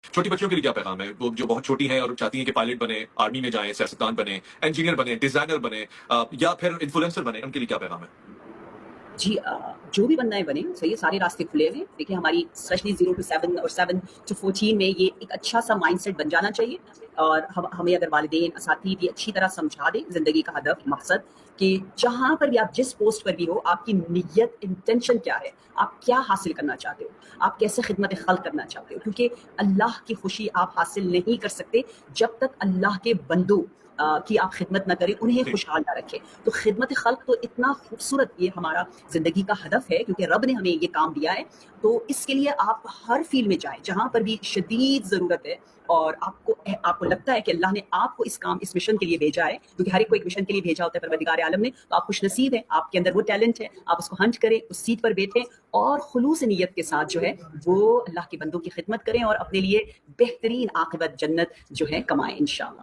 چھوٹی بچیوں کے لیے کیا پیغام ہے، وہ جو بہت چھوٹی ہیں اور چاہتی ہیں کہ پائلٹ بنے، آرمی میں جائیں، سیاستدان بنے، انجینئر بنے، ڈیزائنر بنے، یا پھر انفلوئنسر بنے، ان کے لیے کیا پیغام ہے؟ جی جو بھی بننا ہے بنے، صحیح ہے، سارے راستے کھلے ہیں. دیکھیں ہماری اسپیشلی 0 to 7 اور 7 to 14 میں یہ ایک اچھا سا مائنڈ سیٹ بن جانا چاہیے. اور ہمیں اگر والدین اساتذہ بھی اچھی طرح سمجھا دیں زندگی کا ہدف مقصد، کہ جہاں پر بھی آپ جس پوسٹ پر بھی ہو، آپ کی نیت انٹینشن کیا ہے، آپ کیا حاصل کرنا چاہتے ہو، آپ کیسے خدمت خلق کرنا چاہتے ہو. کیونکہ اللہ کی خوشی آپ حاصل نہیں کر سکتے جب تک اللہ کے بندوں کی آپ خدمت نہ کریں، انہیں خوشحال نہ رکھیں. تو خدمت خلق تو اتنا خوبصورت یہ ہمارا زندگی کا ہدف ہے، کیونکہ رب نے ہمیں یہ کام دیا ہے. تو اس کے لیے آپ ہر فیلڈ میں جائیں جہاں پر بھی شدید ضرورت ہے، اور آپ کو لگتا ہے کہ اللہ نے آپ کو اس مشن کے لیے بھیجا ہے، کیونکہ ہر ایک کو ایک مشن کے لیے بھیجا ہوتا ہے پروردگار عالم نے. تو آپ خوش نصیب ہیں، آپ کے اندر وہ ٹیلنٹ ہے، آپ اس کو ہنٹ کریں، اس سیٹ پر بیٹھیں، اور خلوص نیت کے ساتھ جو ہے وہ اللہ کے بندوں کی خدمت کریں، اور اپنے لیے بہترین عاقبت جنت جو ہے کمائیں انشاءاللہ.